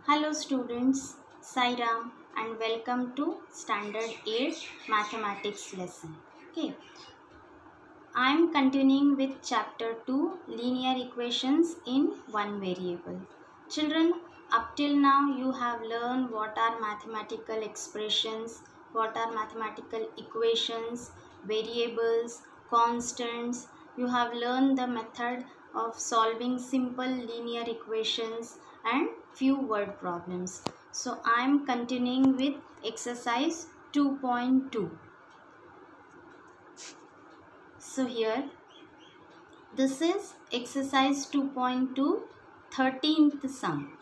Hello students, Sai Ram and welcome to Standard 8 Mathematics lesson. Okay, I am continuing with chapter 2 Linear Equations in One Variable. Children, up till now you have learned what are mathematical expressions, what are mathematical equations, variables, constants. You have learned the method of solving simple linear equations and few word problems. So I am continuing with exercise 2.2. So here this is exercise 2.2 13th sum.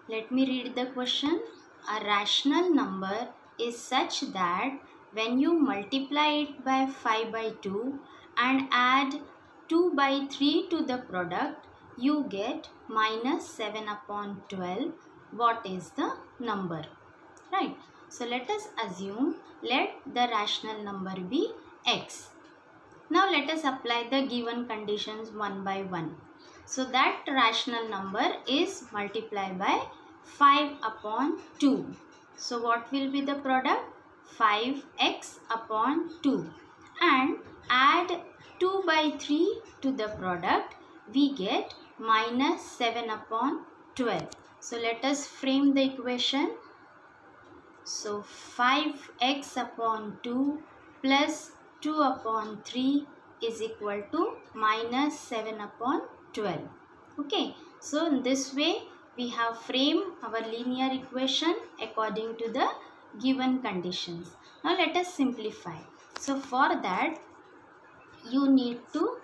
Let me read the question. A rational number is such that when you multiply it by 5 by 2 and add 2 by 3 to the product, you get minus 7 upon 12. What is the number? Right. So let us assume let the rational number be x. Now let us apply the given conditions one by one. So that rational number is multiplied by 5 upon 2. So what will be the product? 5x upon 2. And add 2 by 3 to the product. We get minus 7 upon 12. So let us frame the equation. So 5x upon 2 plus 2 upon 3 is equal to minus 7 upon 12. Okay, so in this way we have framed our linear equation according to the given conditions. Now let us simplify. So for that you need to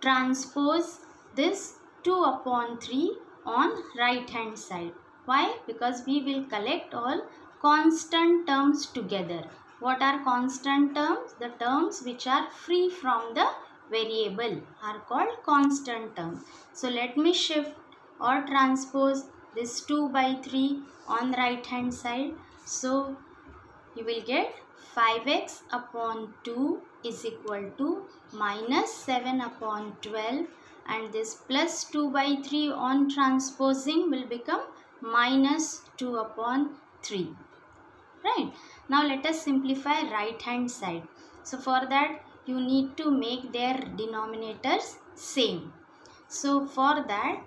transpose this 2 upon 3 on right hand side. Why? Because we will collect all constant terms together. What are constant terms? The terms which are free from the variable are called constant terms. So let me shift or transpose this 2 by 3 on right hand side. So you will get 5x upon 2 is equal to minus 7 upon 12, and this plus 2 by 3 on transposing will become minus 2 upon 3. Right. Now let us simplify right hand side. So for that you need to make their denominators same. So for that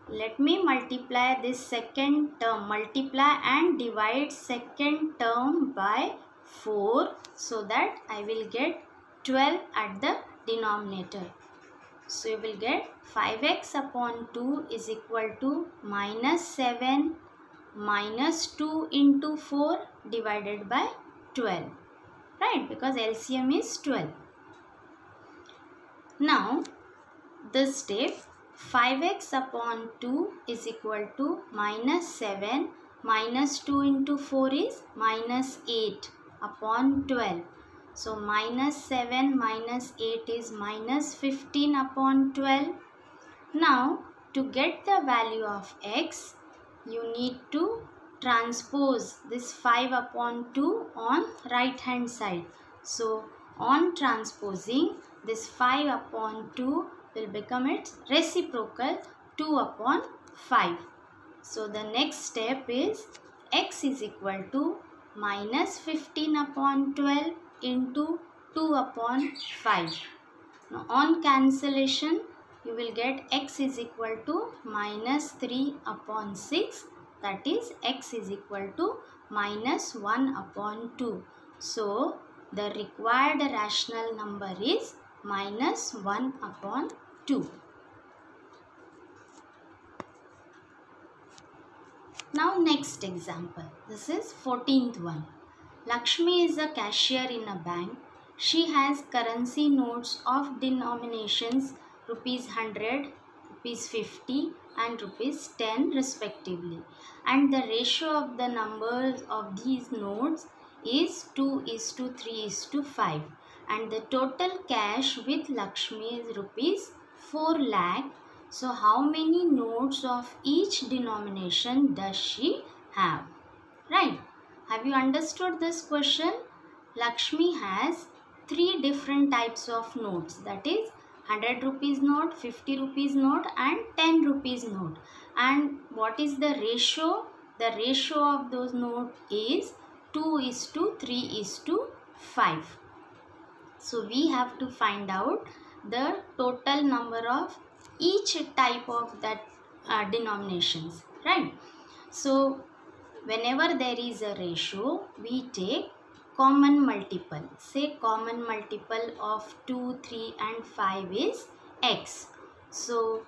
let me multiply this second term. Multiply and divide second term by 4 so that I will get 12 at the denominator. So you will get 5x upon 2 is equal to minus 7 minus 2 into 4 divided by 12. Right, because LCM is 12. Now this step 5x upon 2 is equal to minus 7 minus 2 into 4 is minus 8 upon 12. So minus 7 minus 8 is minus 15 upon 12. Now to get the value of x, you need to transpose this 5 upon 2 on right hand side. So on transposing, this 5 upon 2 will become its reciprocal 2 upon 5. So the next step is x is equal to minus 15 upon 12 into 2 upon 5. Now on cancellation you will get x is equal to minus 3 upon 6, that is x is equal to minus 1 upon 2. So the required rational number is minus 1 upon 2. Now next example. This is 14th one. Lakshmi is a cashier in a bank. She has currency notes of denominations rupees 100, rupees 50 and rupees 10 respectively. And the ratio of the numbers of these notes is 2:3:5. And the total cash with Lakshmi is rupees 4 lakh. So how many notes of each denomination does she have? Right. Have you understood this question? Lakshmi has 3 different types of notes, that is 100 rupees note, 50 rupees note and 10 rupees note. and what is the ratio? The ratio of those notes is 2:3:5. So we have to find out the total number of each type of that denominations, right? So whenever there is a ratio, we take common multiple. Say common multiple of 2, 3 and 5 is x. So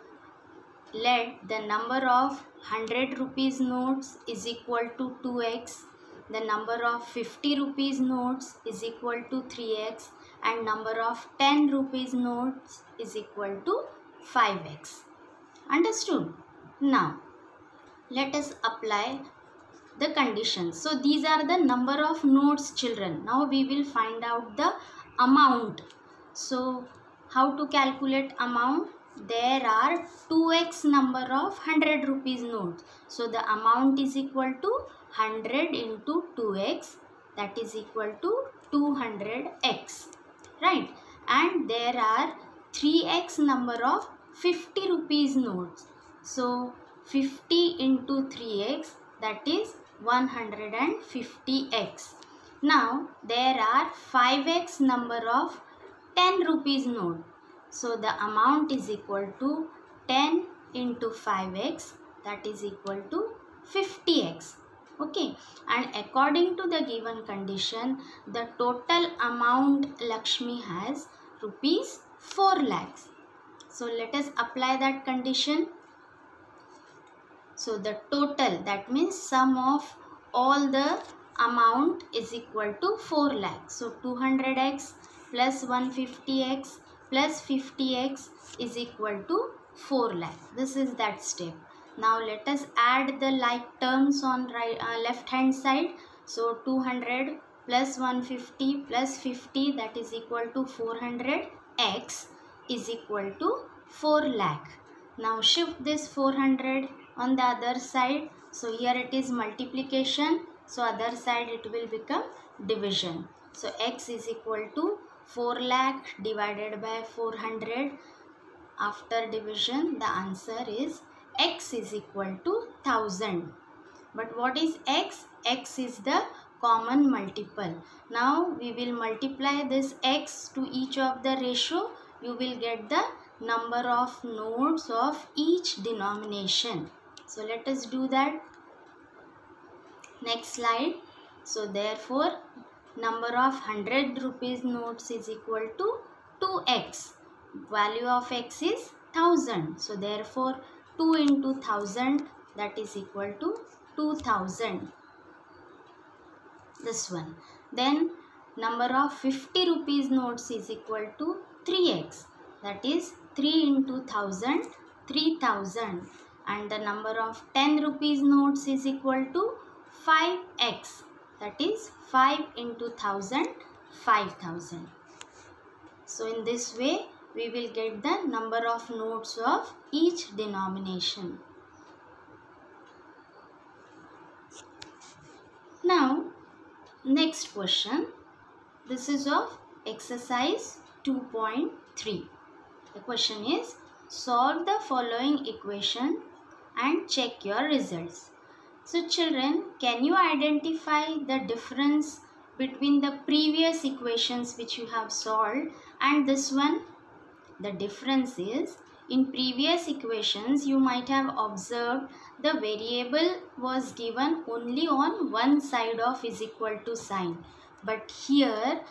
let the number of 100 rupees notes is equal to 2x, the number of 50 rupees notes is equal to 3x, and number of 10 rupees notes is equal to 5x. Understood? Now let us apply the conditions. So these are the number of notes, children. Now we will find out the amount. So how to calculate amount? There are 2x number of 100 rupees notes. So the amount is equal to 100 into 2x, that is equal to 200x, right? And there are 3x number of 50 rupees notes. So 50 into 3x, that is 150x. Now there are 5x number of 10 rupees note. So the amount is equal to 10 into 5x, that is equal to 50x. Okay, and according to the given condition, the total amount Lakshmi has rupees 4 lakhs. So let us apply that condition. So the total, that means sum of all the amount is equal to 4 lakhs. So 200x plus 150x plus 50x is equal to 4 lakhs. This is that step. Now let us add the like terms on left hand side. So 200 plus 150 plus 50, that is equal to 400x is equal to 4 lakh. Now shift this 400 on the other side. So here it is multiplication. So other side it will become division. So x is equal to 4 lakh divided by 400. After division, the answer is x is equal to 1000. But what is x? X is the common multiple. Now we will multiply this x to each of the ratio. You will get the number of notes of each denomination. So let us do that. Next slide. So therefore number of 100 rupees notes is equal to 2x. Value of x is 1000. So therefore 2 into 1000, that is equal to 2000. This one. Then number of 50 rupees notes is equal to 3x. That is 3 into 1000, 3000. And the number of 10 rupees notes is equal to 5x. That is 5 into 1000, 5000. So in this way we will get the number of notes of each denomination. Now next question. This is of exercise 2.3. The question is, solve the following equation and check your results. So children, can you identify the difference between the previous equations which you have solved and this one? The difference is, in previous equations you might have observed the variable was given only on one side of is equal to sign. But here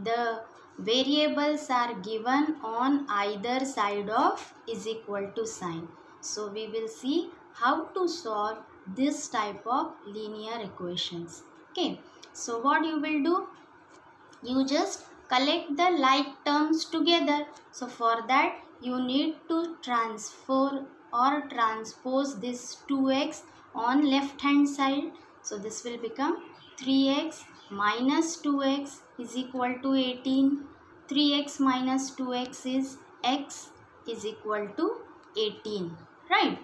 the variables are given on either side of is equal to sign. So we will see how to solve this type of linear equations. Okay, so what you will do? You just collect the like terms together. So for that you need to transfer or transpose this 2x on left hand side. So this will become 3x minus 2x is equal to 18. 3x minus 2x is x is equal to 18. Right?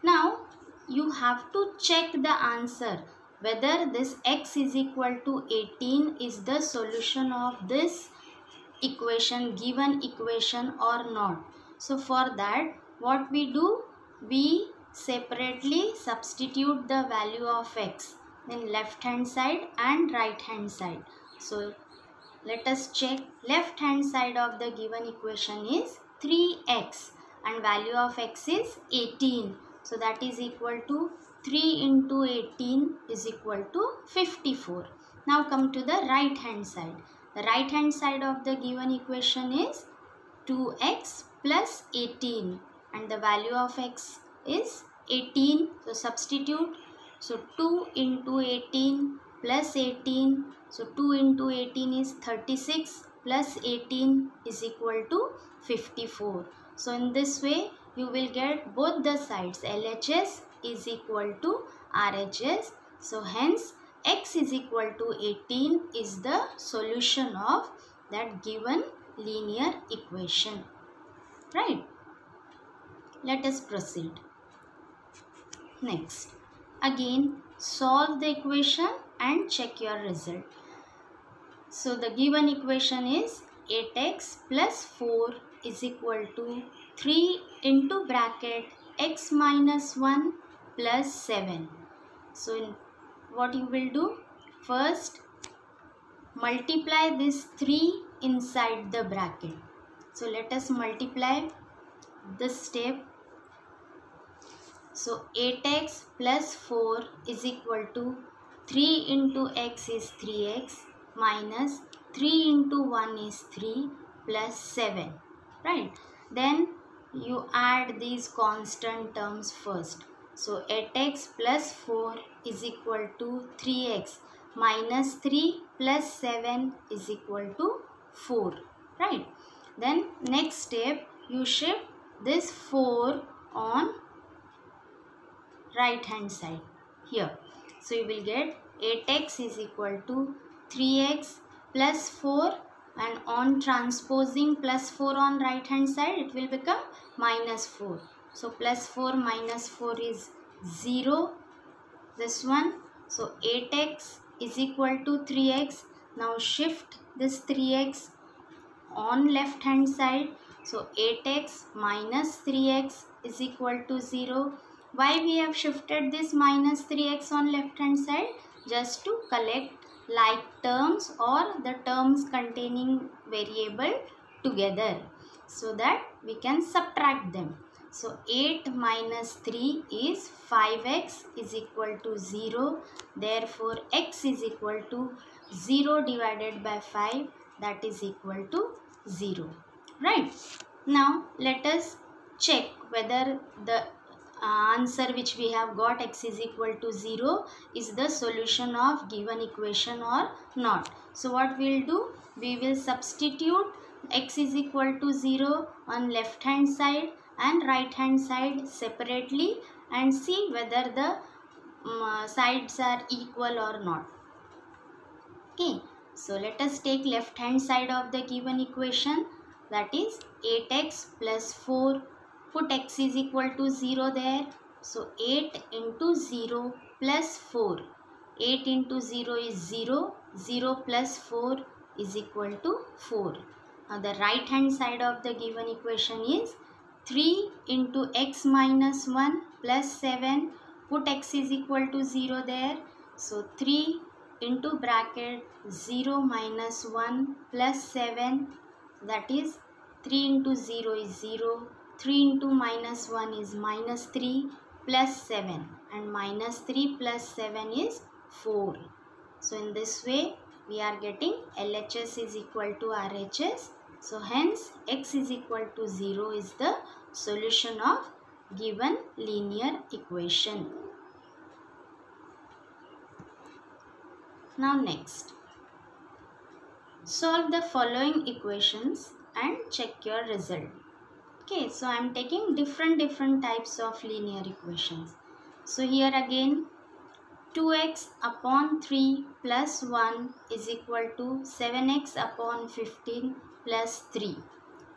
Now you have to check the answer whether this x is equal to 18 is the solution of this equation, given equation or not. So for that what we do? We separately substitute the value of x in left hand side and right hand side. So let us check. Left hand side of the given equation is 3x and value of x is 18. So that is equal to 3 into 18 is equal to 54. Now come to the right hand side. The right hand side of the given equation is 2x plus 18 and the value of x is 18. So substitute. So 2 into 18 plus 18. So 2 into 18 is 36 plus 18 is equal to 54. So in this way you will get both the sides. LHS is equal to RHS. So hence x is equal to 18 is the solution of that given linear equation. Right? Let us proceed. Next, again solve the equation and check your result. So the given equation is 8x plus 4 is equal to 3 into bracket x minus 1 plus 7. So what you will do? First multiply this 3 inside the bracket. So let us multiply this step. So 8x plus 4 is equal to 3 into x is 3x minus 3 into 1 is 3 plus 7. Right? Then you add these constant terms first. So 8x plus 4 is equal to 3x minus 3 plus 7 is equal to 4. Right? Then next step, you shift this 4 on right hand side here. So you will get 8x is equal to 3x plus 4 and on transposing plus 4 on right hand side it will become minus 4. So plus 4 minus 4 is 0. This one. So 8x is equal to 3x. Now shift this 3x on left hand side. So 8x minus 3x is equal to 0. Why we have shifted this minus 3x on left hand side? Just to collect like terms or the terms containing variable together so that we can subtract them. So 8 minus 3 is 5x is equal to 0. Therefore x is equal to 0 divided by 5, that is equal to 0. Right? Now let us check whether the answer which we have got, x is equal to 0, is the solution of given equation or not. So what we will do? We will substitute x is equal to 0 on left hand side and right hand side separately and see whether the sides are equal or not. Okay. So let us take left hand side of the given equation, that is 8x plus 4. Put x is equal to 0 there. So 8 into 0 plus 4. 8 into 0 is 0. 0 plus 4 is equal to 4. Now the right hand side of the given equation is 3 into x minus 1 plus 7. Put x is equal to 0 there. So 3 into bracket 0 minus 1 plus 7, that is 3 into 0 is 0. 3 into minus 1 is minus 3 plus 7 and minus 3 plus 7 is 4. So in this way we are getting LHS is equal to RHS. So hence x is equal to 0 is the solution of given linear equation. Now next, solve the following equations and check your result. Okay, so I am taking different types of linear equations. So here again 2x upon 3 plus 1 is equal to 7x upon 15 plus 3.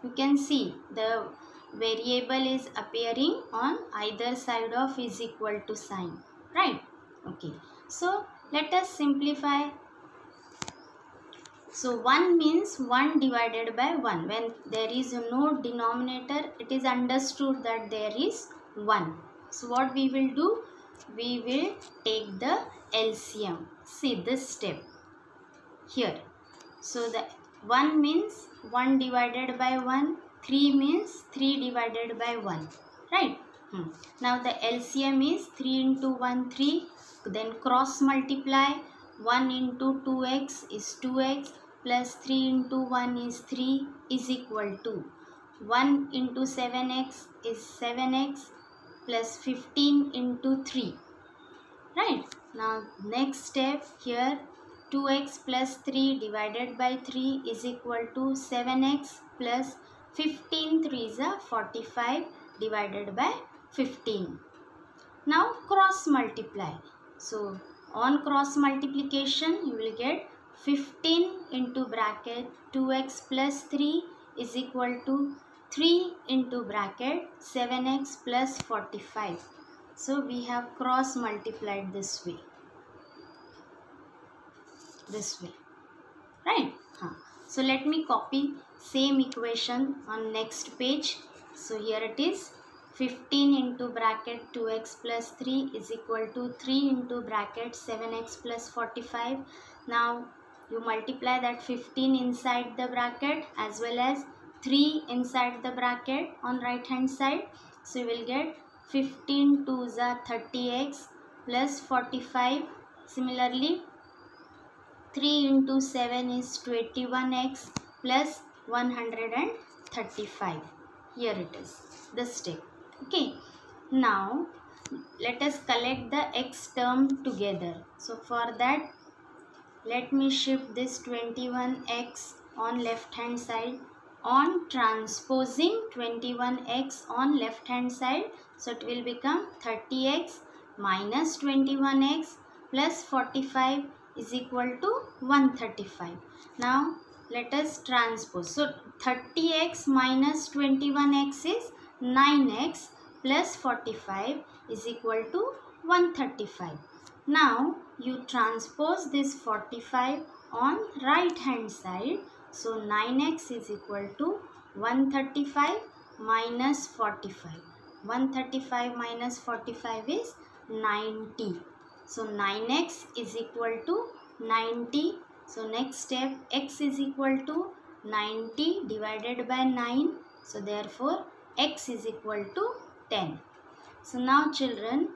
You can see the variable is appearing on either side of is equal to sign. Right? Okay. So let us simplify. So 1 means 1 divided by 1. When there is no denominator, it is understood that there is 1. So what we will do? We will take the LCM. See this step here. So the 1 means 1 divided by 1, 3 means 3 divided by 1, right? Now the LCM is 3 into 1, 3. Then cross multiply. 1 into 2x is 2x plus 3 into 1 is 3 is equal to 1 into 7x is 7x plus 15 into 3, right? Now next step here, 2x plus 3 divided by 3 is equal to 7x plus 15, 3 is a 45 divided by 15. Now cross multiply. So on cross multiplication you will get 15 into bracket 2x plus 3 is equal to 3 into bracket 7x plus 45. So we have cross multiplied this way, right? So let me copy same equation on next page. So here it is, 15 into bracket 2x plus 3 is equal to 3 into bracket 7x plus 45. Now you multiply that 15 inside the bracket as well as 3 inside the bracket on right hand side. So you will get 15 2 is 30x plus 45. Similarly 3 into 7 is 21x plus 135. Here it is, the step. Okay, now let us collect the x term together. So for that, let me shift this 21x on left hand side. On transposing 21x on left hand side, so it will become 30x minus 21x plus 45 is equal to 135. Now let us transpose. So 30x minus 21x is 9x plus 45 is equal to 135. Now you transpose this 45 on right hand side. So 9x is equal to 135 minus 45. 135 minus 45 is 90. So 9x is equal to 90. So next step, x is equal to 90 divided by 9. So therefore x is equal to 10. So now children,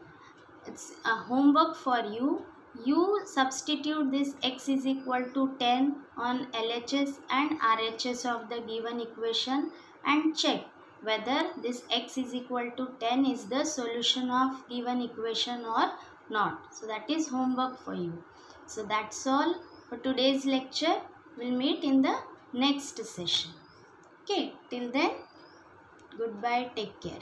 it's a homework for you. You substitute this x is equal to 10 on LHS and RHS of the given equation and check whether this x is equal to 10 is the solution of given equation or not. So that is homework for you. So that's all for today's lecture. We'll meet in the next session. Okay, till then, goodbye, take care.